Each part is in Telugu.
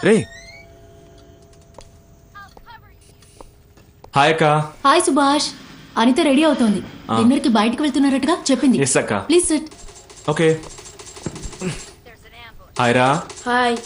రే హాయ్ అక్క. హాయ్ సుభాష్. అనిత రెడీ అవుతోంది. డిన్నర్ కి బయటకు వెళ్తున్నారటగా చెప్పింది. ఎస్ అక్క. Please SIT. ఓకే. హాయ్ రా. హాయ్.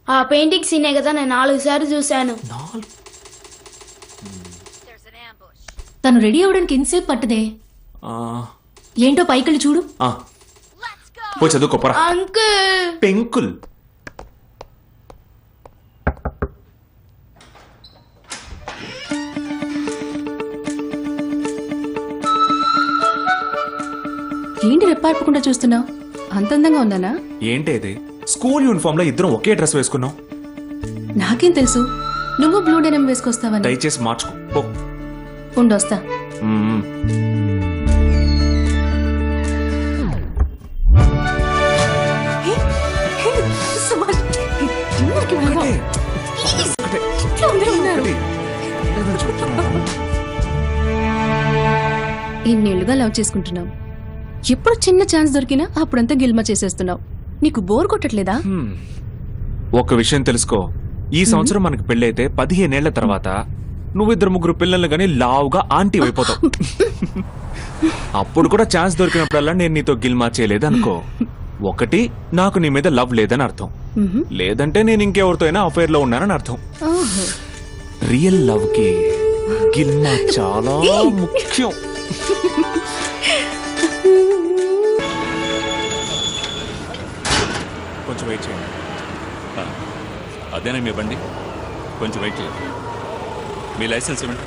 ఆ పెయింటింగ్ సీనే కదా నేను 4 సార్లు చూశాను. తను రెడీ అవడానికి ఎంతసేపు పట్టదే? ఏంటో పైకెళ్ళి చూడు. పో చదువుకోపరా. అంకుల్. పెంకుల్. ఏంటి రెప్పార్పకుండా చూస్తున్నావు? అంత అందంగా ఉందానా? ఏంటి ఇది? స్కూల్ యూనిఫామ్ లో ఇద్దరం ఒకే డ్రెస్ వేసుకున్నాం. నాకేం తెలుసు నువ్వు బ్లూ డెనిమ్ వేసుకొస్తావని. దయచేసి మార్చుకో. పో. ఉండొస్తా. ఇన్నేళ్లుగా లవ్ చేసుకుంటున్నావు. ఎప్పుడు చిన్న ఛాన్స్ దొరికినా అప్పుడంతా గిల్మా చేసేస్తున్నావు. నీకు బోర్ కొట్టట్లేదా? ఒక విషయం తెలుసుకో, ఈ సంవత్సరం మనకి పెళ్ళైతే 15 ఏళ్ల తర్వాత నువ్వు 2-3 పిల్లల్ని గానీ లావుగా ఆంటీ అయిపోతావు. అప్పుడు కూడా ఛాన్స్ దొరికినప్పుడల్లా నేను నీతో గిల్మా చేయలేదనుకో, ఒకటి నాకు నీ మీద లవ్ లేదని అర్థం, లేదంటే నేను ఇంకెవరితో అయినా అఫైర్ లో ఉన్నానని అర్థం. రియల్ లవ్ కి గిల్మా చాలా ముఖ్యం. కొంచెం వెయిట్ చేయండి. అదేనా మీ బండి? కొంచెం వెయిట్ చేయండి. మీ లైసెన్స్ ఇవ్వండి.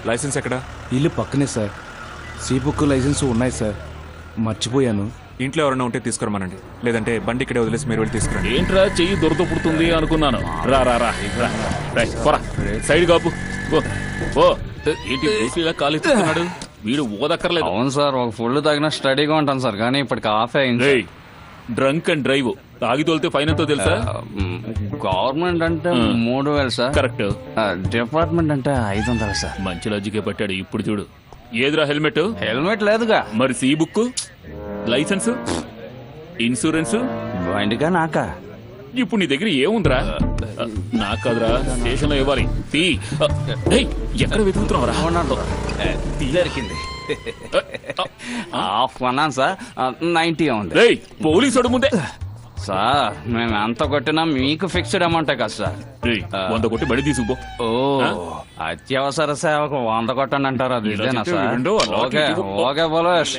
లైసెన్స్ ఎక్కడ? ఇల్లు పక్కనే సార్. సి బుక్ లైసెన్స్ ఉన్నాయి సార్, మర్చిపోయాను. ఇంట్లో ఎవరైనా ఉంటే తీసుకురమానండి, లేదంటే బండి ఇక్కడే వదిలేసి మీరు వెళ్ళి తీసుకురండి. ఏంట్రా చెయ్యి దొరద పుడుతుంది అనుకున్నాను. రా రా రా పోరా, సైడ్ కాపు. ఓ ఏంటి ఇలా కాలేస్తున్నాడు వీడు? ఓదక్కర్లేదు. అవును సార్, ఒక ఫుల్ తాగినా స్టడీగా ఉంటాను సార్, కానీ ఇప్పటికి ఆఫ్ అయింది. డ్రంక్ అండ్ డ్రైవ్ తాగి తోలితే ఫైన్ ఎంతో తెలుసా? గవర్నమెంట్ అంటే 3000 సార్. కరెక్ట్. డిపార్ట్మెంట్ అంటే 500 సార్. మంచి లాజికే పట్టాడు. ఇప్పుడు చూడు, ఏదిరా హెల్మెట్? హెల్మెట్ లేదుగా. మరి సి బుక్, లైసెన్స్, ఇన్సూరెన్స్ బండిగా నాకా? ఇప్పుడు నీ దగ్గర ఏముందిరా? నాకు కాదురా, స్టేషన్ లో ఇవ్వాలి. ఎక్కడ వెతుకుతున్నావురా? దొరికింది. హాఫ్ అన్నాను సార్, 90 ఉంది. పోలీసు ముందే సార్ మేము ఎంత కొట్టినా మీకు ఫిక్స్డ్ అమౌంటే కదా సార్. 100 కొట్టి బడి తీసుకుపో. ఓ అత్యవసర సేవకు 100 కొట్టండి అంటారు, అది ఇదేనా sir? Okay okay police.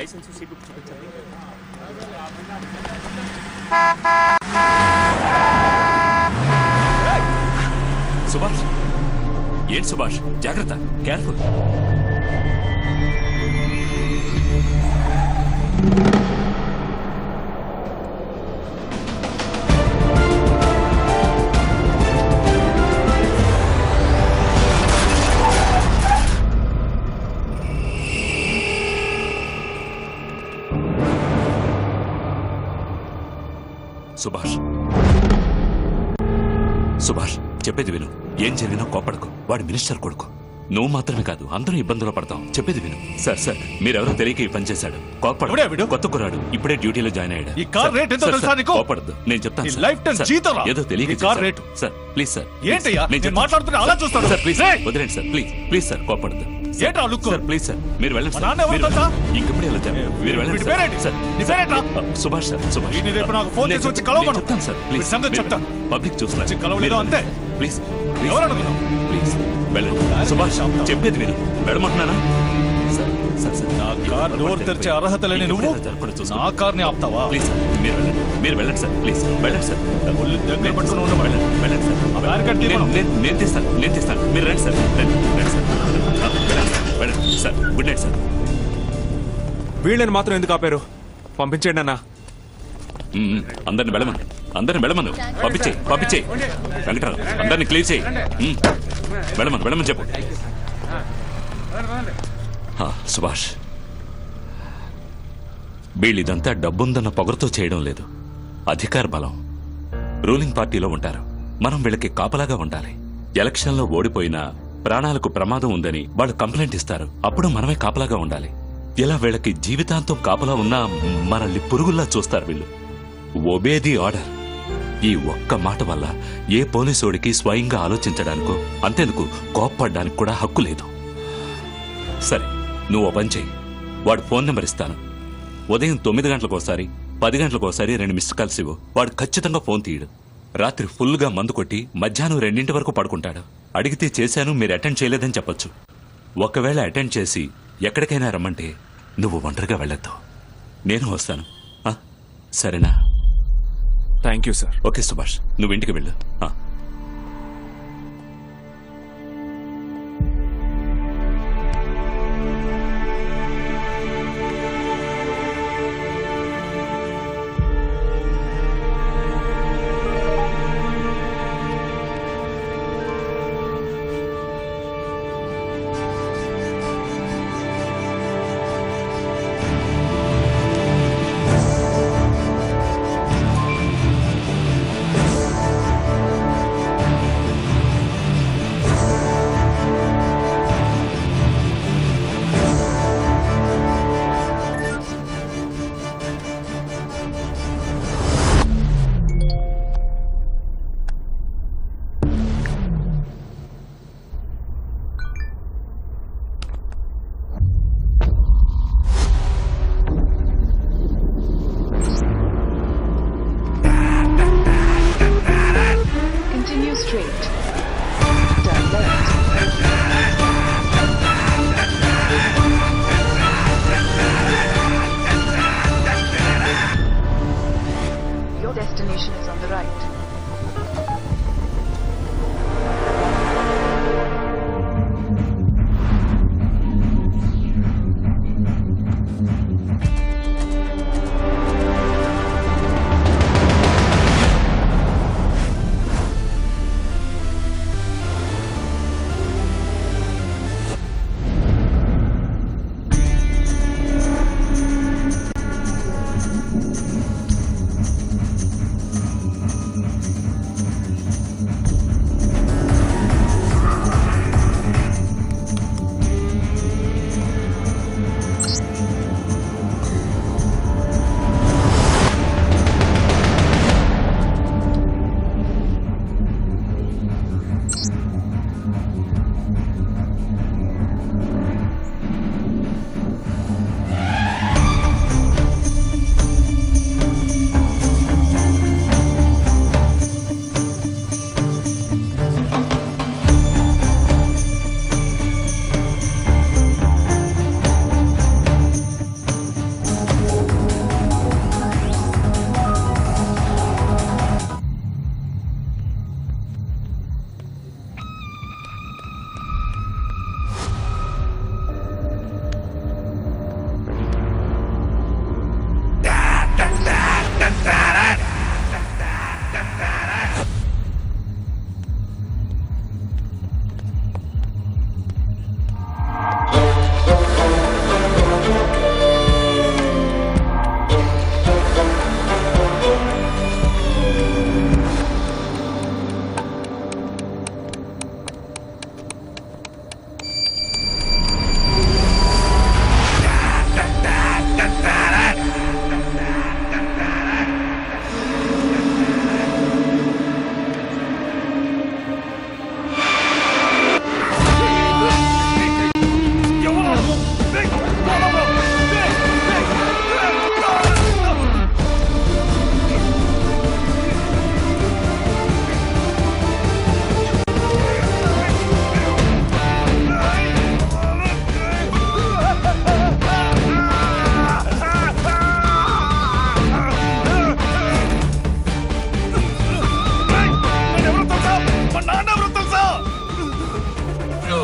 Subhash, ఏంటి సుభాష్? జాగ్రత్త, కేర్ఫుల్. సుభాష్, సుభాష్ చెప్పేది విను. ఏం జరిగినా కోపడకు. వాడు మినిస్టర్ కొడుకు. నువ్వు మాత్రమే కాదు, అందరూ ఇబ్బందులు పడతాం. చెప్పేది విను. సార్ సార్, మీరెవరో తెలియక ఈ పని చేశాడు. కోపడు. కొత్త కుర్రాడు, ఇప్పుడే డ్యూటీలో జాయిన్ అయ్యాడు. ఈ కార్ రేట్ ఎంత తెలుసా నీకు? కోపడద్దు, నేను చెప్తాను. లైఫ్ టైం జీతం ఏదో తెలియక car rate. Sir please sir. ఏంటయ్యా నేను మాట్లాడుతున్నా అలా చూస్తాను సార్. ప్లీజ్ వదిలేండి సార్. ప్లీజ్ ప్లీజ్ సార్, కోపడద్దు. ఏంట్రా లుక్? సార్ ప్లీజ్ సార్, మీరు వెళ్ళండి సార్. నాన్న ఎవరు తెలుసా? ఇంకప్పుడే వెళ్ళండి. మీరు వెళ్ళండి సార్. నీ పేరేంట్రా? సుభాష్ సార్. సుభాష్, నేను రేపు నాకు ఫోన్ చేసి వచ్చి కలవమను. చెప్తాను సార్. ప్లీజ్ సంగతి చెప్తాను. పబ్లిక్ చూస్తున్నారు. కలవలేదు అంతే. ప్లీజ్ ఎవరు అనుకున్నావు? ప్లీజ్ వెళ్ళండి. సుభాష్ చెప్పేది విను. వెళ్ళమంటున్నానా? సార్ సార్ సార్, నా కార్ డోర్ తెరిచే అర్హత లేని నువ్వు నా కార్ని ఆపుతావా? ప్లీజ్ సార్, మీరు వెళ్ళండి. మీరు వెళ్ళండి సార్. ప్లీజ్ వెళ్ళండి సార్. ఒళ్ళు దగ్గర పట్టుకుని ఉండవు. వెళ్ళండి సార్. నేను తీస్తాను. మీరు రండి సార్. రండి సార్. వెళ్ళండి సార్. Good night sir. వీళ్ళని మాత్రం ఎందుకు ఆపారు? పంపించండి అన్న. అందరిని వెళ్ళమను. పంపించేయి. వెంకటరావు, అందరిని క్లియర్ చేయి. వెళ్ళమని చెప్పు. సుభాష్, వీళ్ళిదంతా డబ్బుందన్న పొగరుతో చేయడం లేదు. అధికార బలం. రూలింగ్ పార్టీలో ఉంటారు. మనం వీళ్ళకి కాపలాగా ఉండాలి. ఎలక్షన్లో ఓడిపోయినా ప్రాణాలకు ప్రమాదం ఉందని వాళ్ళు కంప్లైంట్ ఇస్తారు. అప్పుడు మనమే కాపలాగా ఉండాలి. ఇలా వీళ్ళకి జీవితాంతం కాపలా ఉన్నా మనల్ని పురుగుల్లా చూస్తారు వీళ్ళు. ఒబేది ఆర్డర్. ఈ ఒక్క మాట వల్ల ఏ పోలీసోడికి స్వయంగా ఆలోచించడానికో, అంతేందుకు కోప్పడ్డానికి కూడా హక్కు లేదు. సరే, నువ్వు ఓ పని చెయ్యి. వాడు ఫోన్ నెంబర్ ఇస్తాను. ఉదయం 9 గంటలకోసారి 10 గంటలకోసారి 2 మిస్డ్ కాల్స్ ఇవ్వు. వాడు ఖచ్చితంగా ఫోన్ తీయడు. రాత్రి ఫుల్గా మందు కొట్టి మధ్యాహ్నం 2 వరకు పడుకుంటాడు. అడిగితే చేశాను, మీరు అటెండ్ చేయలేదని చెప్పొచ్చు. ఒకవేళ అటెండ్ చేసి ఎక్కడికైనా రమ్మంటే నువ్వు ఒంటరిగా వెళ్ళొద్దు, నేను వస్తాను. సరేనా? Thank you sir. Okay Subhash, నువ్వు ఇంటికి వెళ్ళు. Continue straight. Turn left. Your destination is on the right.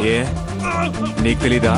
ఏ నీకు తెలీదా?